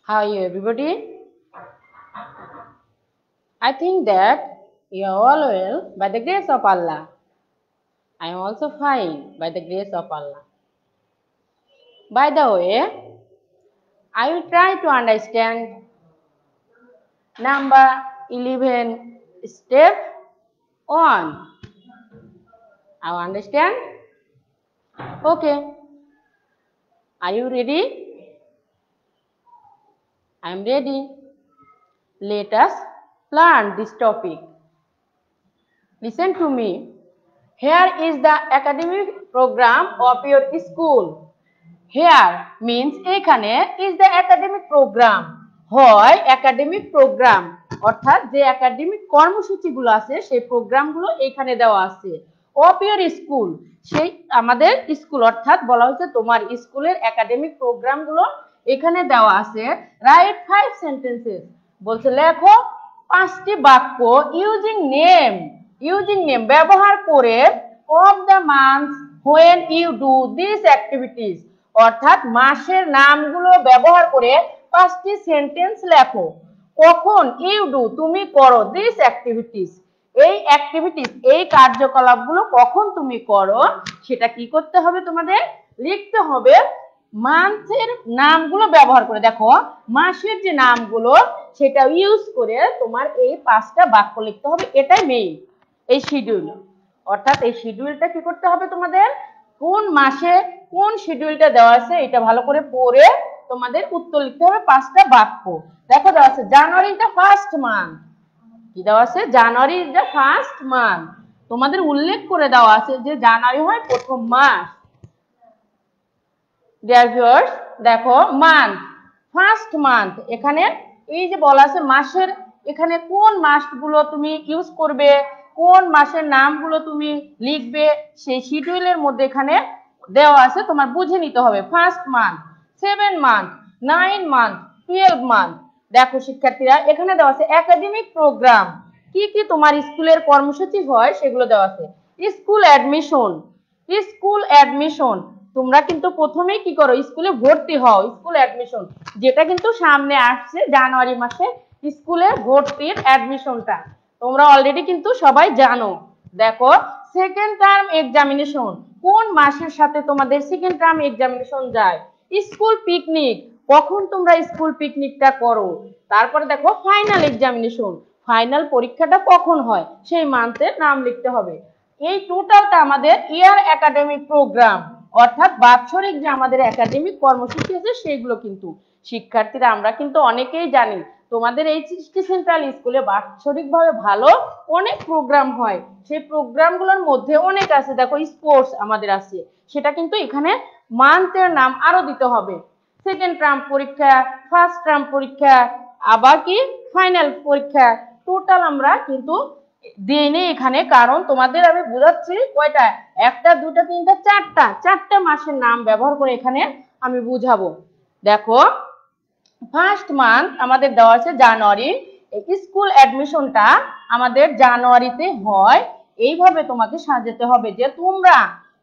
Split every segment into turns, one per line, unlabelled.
How are you, everybody? I think that you are all well by the grace of Allah. I am also fine by the grace of Allah. By the way, I will try to understand number 11 step 1. I understand? Okay. Are you ready? I am ready. Let us learn this topic. Listen to me. Here is the academic program of your school. Here means এখানে is the academic program হয় academic programme অর্থাৎ যে academic কর্মসূচিগুলো আছে সেই প্রোগ্রামগুলো এখানে দেওয়া আছে অফ ইওর স্কুল সেই আমাদের স্কুল অর্থাৎ বলা হচ্ছে তোমার স্কুলের একাডেমিক প্রোগ্রামগুলো এখানে দেওয়া আছে রাইট 5 সেন্টেন্সেস বলছে লেখো 5টি বাক্য ইউজিং নেম ব্যবহার করে of the months when you do these activities অর্থাৎ মাসের নামগুলো ব্যবহার করে 5টি সেন্টেন্স লেখো কখন ইউ ডু তুমি করো দিস অ্যাক্টিভিটিস এই কার্যকলাপগুলো কখন তুমি করো সেটা কি করতে হবে তোমাদের লিখতে হবে মান্থের নামগুলো ব্যবহার করে দেখো মাসের যে নামগুলো সেটা ইউজ করে তোমার এই 5টা বাক্য লিখতে হবে এটাই মেইন এই শিডিউল অর্থাৎ এই শিডিউলটা কি করতে হবে তোমাদের কোন মাসে কোন শিডিউলটা দেওয়া আছে এটা ভালো করে পড়ে তোমাদের উত্তর লিখতে হবে 5টা বাক্য দেখো দেওয়া আছে January is the first month কি দেওয়া আছে January is the first month তোমাদের উল্লেখ করে দেওয়া আছে যে জানুয়ারি হয় প্রথম মাস ডিয়ার ভিউয়ার্স দেখো মান্থ ফার্স্ট মান্থ এখানে এই যে বলা আছে মাসের এখানে কোন মাসগুলো তুমি ইউজ করবে কোন মাসের নামগুলো তুমি লিখবে সেই শিডিউলের মধ্যে এখানে দেওয়া আছে তোমার বুঝে নিতে হবে first month 7 month 9 month 12 month দেখো শিক্ষার্থীরা এখানে দেওয়া আছে একাডেমিক প্রোগ্রাম কি কি তোমার স্কুলের কর্মসূচি হয় সেগুলো দেওয়া আছে স্কুল অ্যাডমিশন তোমরা কিন্তু প্রথমেই কি করো স্কুলে ভর্তি হও স্কুল অ্যাডমিশন যেটা কিন্তু সামনে আসছে জানুয়ারি মাসে স্কুলের ভর্তির অ্যাডমিশনটা তোমরা অলরেডি কিন্তু সবাই জানো দেখো সেকেন্ড টার্ম এক্সামিনেশন কোন মাসের সাথে তোমাদের সেকেন্ড টার্ম এক্সামিনেশন যায় স্কুল পিকনিক কখন তোমরা স্কুল পিকনিকটা করো তারপরে দেখো ফাইনাল এক্সামিনেশন ফাইনাল পরীক্ষাটা কখন হয় সেই মান্থের নাম লিখতে হবে এই টোটালটা আমাদের ইয়ার একাডেমিক প্রোগ্রাম অর্থাৎ বাৎসরিক যে আমাদের একাডেমিক কর্মসূচি আছে সেগুলো কিন্তু শিক্ষার্থীরা আমরা কিন্তু অনেকেই জানি তোমাদের এই সৃষ্টি সেন্ট্রাল স্কুলে বাৎসরিকভাবে ভালো অনেক প্রোগ্রাম হয় সেই প্রোগ্রামগুলোর মধ্যে অনেক আছে দেখো স্পোর্টস আমাদের আছে সেটা কিন্তু এখানে মান্থের নাম আরো দিতে হবে সেকেন্ড টার্ম পরীক্ষা ফার্স্ট টার্ম পরীক্ষা আবার কি ফাইনাল পরীক্ষা টোটাল আমরা কিন্তু দিইনি এখানে কারণ তোমাদের আমি বোঝাচ্ছি কয়টা একটা দুটা তিনটা চারটা মাসের নাম ব্যবহার করে এখানে আমি বুঝাবো দেখো ফার্স্ট মান্থ আমাদের দেওয়া আছে জানুয়ারি স্কুল অ্যাডমিশনটা আমাদের জানুয়ারিতে হয় এইভাবে তোমাকে সাজাতে হবে যে তোমরা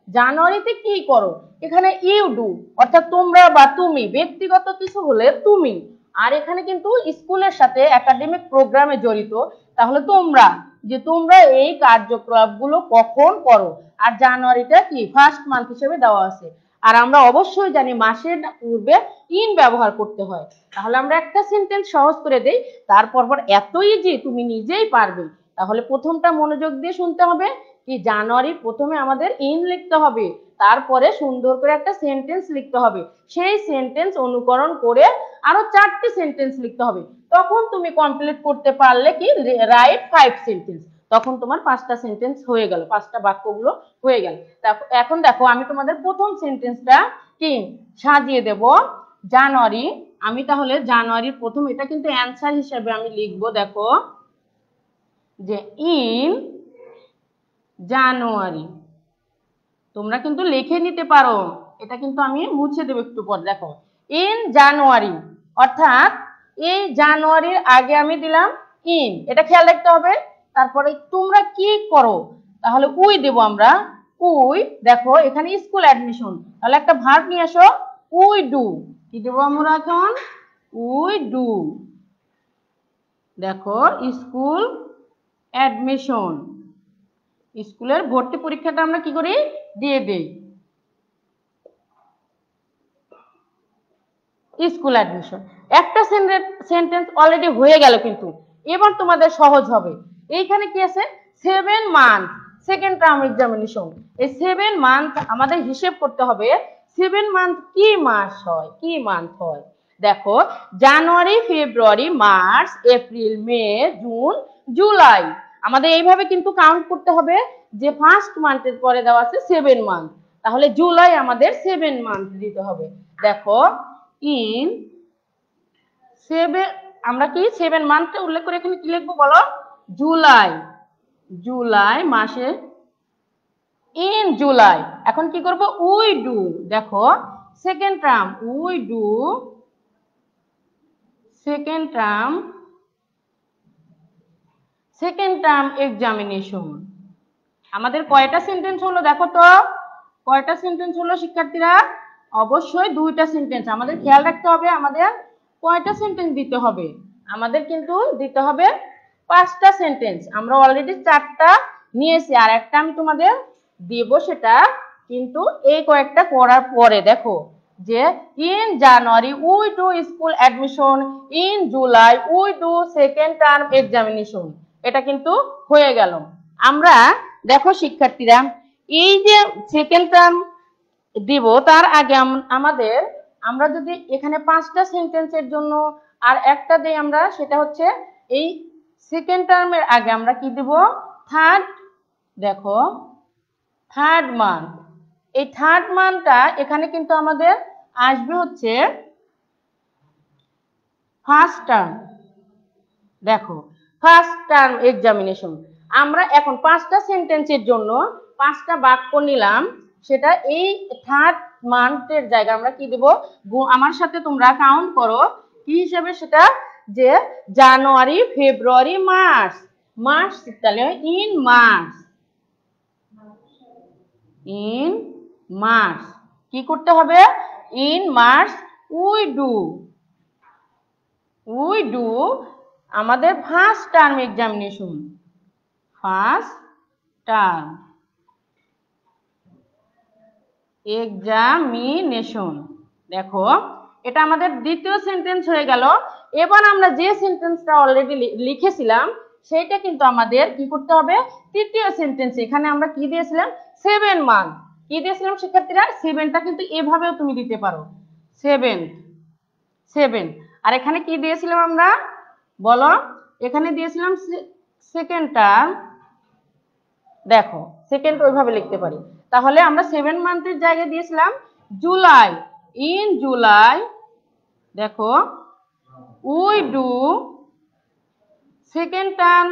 জানুয়ারিতে কি করো এখানে ইউ ডু অর্থাৎ তোমরা বা তুমি ব্যক্তিগত কিছু হলে তুমি আর এখানে কিন্তু স্কুলের সাথে একাডেমিক প্রোগ্রামে জড়িত তাহলে তোমরা এই কার্যকলাপগুলো কখন করো আর জানুয়ারিটা কি ফার্স্ট মান্থ হিসেবে দেওয়া আছে আর আমরা অবশ্যই জানি মাসের পূর্বে ইন ব্যবহার করতে হয় তাহলে আমরা একটা সেন্টেন্স সহজ করে দেই তারপর এত ইজি তুমি নিজেই পারবে তাহলে প্রথমটা মনোযোগ দিয়ে শুনতে হবে কি জানুয়ারি প্রথমে আমাদের ইন লিখতে হবে তারপরে সুন্দর করে একটা সেন্টেন্স লিখতে হবে সেই সেন্টেন্স অনুকরণ করে আরো 4টি সেন্টেন্স লিখতে হবে তখন তুমি কমপ্লিট করতে পারলে কি রাইট 5 সেন্টেন্স তখন তোমার 5টা সেন্টেন্স হয়ে গেল 5টা বাক্যগুলো হয়ে গেল এখন দেখো আমি তোমাদের প্রথম সেন্টেন্সটা কি সাজিয়ে দেব জানুয়ারি আমি তাহলে জানুয়ারির প্রথম এটা কিন্তু অ্যানসার হিসেবে আমি লিখবো দেখো যে ইন জানুয়ারি তোমরা কিন্তু লিখে নিতে পারো এটা কিন্তু আমি মুছে দেব একটু পর দেখো ইন জানুয়ারি অর্থাৎ এই জানুয়ারির আগে আমি দিলাম ইন এটা খেয়াল রাখতে হবে তারপরে তোমরা কি করো তাহলে উই দেব আমরা উই দেখো এখানে স্কুল অ্যাডমিশন তাহলে একটা ভার্ব নিয়ে আসো উই ডু কি দেব আমরা এখন উই ডু। দেখো স্কুল অ্যাডমিশন, স্কুলের ভর্তি পরীক্ষাটা আমরা কি করি, দিয়ে দেই। স্কুল অ্যাডমিশন একটা সেন্টেন্স অলরেডি হয়ে গেল, কিন্তু এবার তোমাদের সহজ হবে। এইখানে কি আছে, 7 মান্থ সেকেন্ড টার্ম এক্সামিনেশন। এই 7 মান্থ আমাদের হিসেব করতে হবে, 7 মান্থ কি মাস হয়, কি মান্থ হয়। দেখো জানুয়ারি, ফেব্রুয়ারি, মার্চ, এপ্রিল, মে, জুন, জুলাই। আমাদের এইভাবে কিন্তু কাউন্ট করতে হবে, যে ফার্স্ট মান্থের পরে দেওয়া আছে 7 মান্থ, তাহলে জুলাই আমাদের 7 মান্থ দিতে হবে। দেখো ইন 7, আমরা কি 7 মান্থ উল্লেখ করে এখানে কি লিখবো বলো, জুলাই। জুলাই মাসে, ইন জুলাই। এখন কি করব, উই ডু। দেখো second term, we do second term examination. আমাদের কয়টা সেন্টেন্স হলো দেখো তো, কয়টা সেন্টেন্স হলো শিক্ষার্থীরা, অবশ্যই 2টা সেন্টেন্স। আমাদের খেয়াল রাখতে হবে আমাদের কয়টা সেন্টেন্স দিতে হবে, আমাদের কিন্তু দিতে হবে 5টা সেন্টেন্স। আমরা অলরেডি 4টা নিয়েছি, আর একটা আমি তোমাদের দেব, সেটা কিন্তু এই কয়েকটা করার পরে। দেখো যে in January we do school admission, in July we do second term examination, এটা কিন্তু হয়ে গেল। আমরা দেখো শিক্ষার্থীরা, এই যে সেকেন্ড টার্ম দিব, তার আগে আমাদের, আমরা যদি এখানে 5টা সেন্টেন্সের জন্য আর একটা দেই আমরা, সেটা হচ্ছে এই সেকেন্ড টার্মের আগে আমরা কি দেব, থার্ড। দেখো থার্ড মান্থ, এই থার্ড মান্থটা এখানে কিন্তু আমাদের আসবে হচ্ছে ফার্স্ট টার্ম। দেখো ফার্স্ট টার্ম এক্সামিনেশন। আমরা এখন 5টা সেন্টেন্সের জন্য 5টা বাক্য নিলাম, সেটা এই থার্ড মান্থের জায়গায় আমরা কি দেব, আমার সাথে তোমরা কাউন্ট করো কি হিসেবে সেটা, যে জানুয়ারি, ফেব্রুয়ারি, মার্চ। মার্চ তাহলে ইন মার্চ, ইন মার্চ কি করতে হবে, ইন মার্চ উই ডু আমাদের first term examination, first term examination. দেখো এটা আমাদের দ্বিতীয় সেন্টেন্স হয়ে গেল। এবার আমরা যে সেন্টেন্সটা অলরেডি লিখেছিলাম, সেটা কিন্তু আমাদের কি করতে হবে, তৃতীয় সেন্টেন্স। এখানে আমরা কি দিয়েছিলাম, 7 মান্থ। কি দিয়েছিলাম শিক্ষার্থীরা, 7টা কিন্তু এভাবেও তুমি দিতে পারো, 7। আর এখানে কি দিয়েছিলাম আমরা বলো, এখানে দিয়েছিলাম সেকেন্ড টার্ম। দেখো সেকেন্ড ওইভাবে লিখতে পারি, তাহলে আমরা 7 মান্থের জায়গায় দিয়েছিলাম জুলাই, ইন জুলাই। দেখো we do second term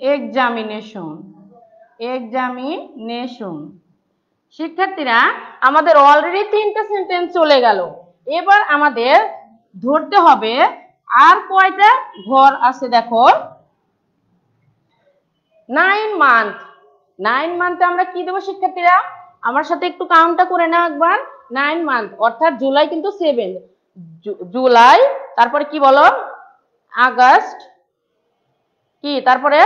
examination. শিক্ষার্থীরা আমাদের অলরেডি 3টা সেন্টেন্স চলে গেল। এবার আমাদের ধরতে হবে আর কয়টা ঘর আছে। দেখো 9 মান্থ, 9 মান্থে আমরা কি দেবো শিক্ষার্থীরা, আমার সাথে একটু কাউন্টটা করে নাও একবার। 9 মান্থ অর্থাৎ জুলাই কিন্তু 7, জুলাই, তারপরে কি বলো, আগস্ট, কি তারপরে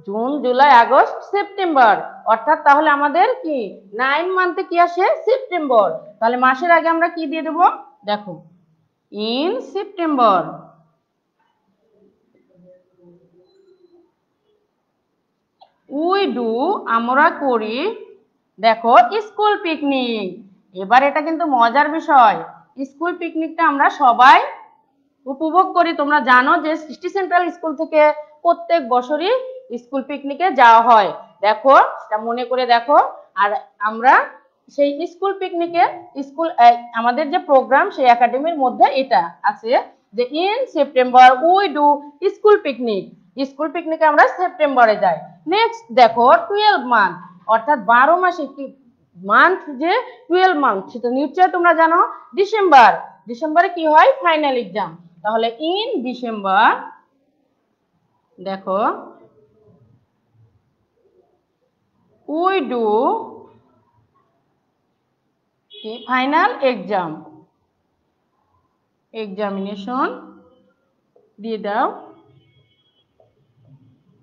জুন, জুলাই, আগস্ট, সেপ্টেম্বর। অর্থাৎ তাহলে আমাদের কি 9 মান্থে কি আসে, সেপ্টেম্বর। তাহলে মাসের আগে আমরা কি দিয়ে দেবো, দেখো ইন সেপ্টেম্বর। উই ডু আমরা করি, দেখো স্কুল পিকনিক। এবার এটা কিন্তু মজার বিষয়, স্কুল পিকনিকটা আমরা সবাই উপভোগ করি। তোমরা জানো যে সৃষ্টি সেন্ট্রাল স্কুল থেকে প্রত্যেক বছরই স্কুল পিকনিকে যাওয়া হয়। দেখো এটা মনে করে দেখো। আর আমরা সেই স্কুল পিকনিকে আমাদের যে প্রোগ্রাম, সেই একাডেমির মধ্যে এটা আছে যে in September we do school picnic. School পিকনিকে আমরা সেপ্টেম্বরে যাই। নেক্সট দেখো 12 মান্থ, অর্থাৎ 12 মাসে কি মান্থ, যে 12 মান্থ সেটা নিশ্চয়ই তোমরা জানো, ডিসেম্বর। ডিসেম্বরে কি হয়, ফাইনাল এক্সাম। তাহলে ইন ডিসেম্বর, দেখো উই ডু কি ফাইনাল এক্সাম, এক্সামিনেশন দিয়ে দাও।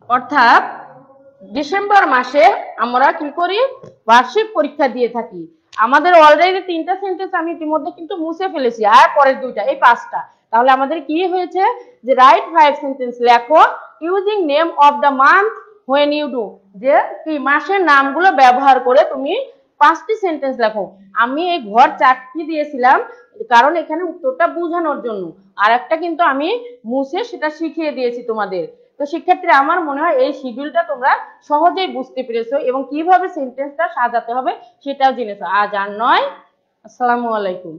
অর্থাৎ ডিসেম্বর মাসে আমরা কি করি, বার্ষিক পরীক্ষা দিয়ে থাকি। আমাদের অলরেডি 3টা সেন্টেন্স আমি ইতিমধ্যে কিন্তু মুছে ফেলেছি, আর পরের 2টা, এই 5টা। তাহলে আমাদের কি হয়েছে যে রাইট 5 সেন্টেন্স লেখো using name of the month when you do, যে কি মাসের নামগুলো ব্যবহার করে তুমি 5টি সেন্টেন্স লেখো। আমি এই ঘর 4টি দিয়েছিলাম কারণ এখানে উত্তরটা বোঝানোর জন্য, আর একটা কিন্তু আমি মুছে সেটা শিখিয়ে দিয়েছি তোমাদের। তো শিক্ষার্থীরা আমার মনে হয় এই শিডিউলটা তোমরা সহজেই বুঝতে পেরেছো এবং কিভাবে সেন্টেন্সটা সাজাতে হবে সেটাও জেনেছো। আজ আর নয়। আসসালামু আলাইকুম।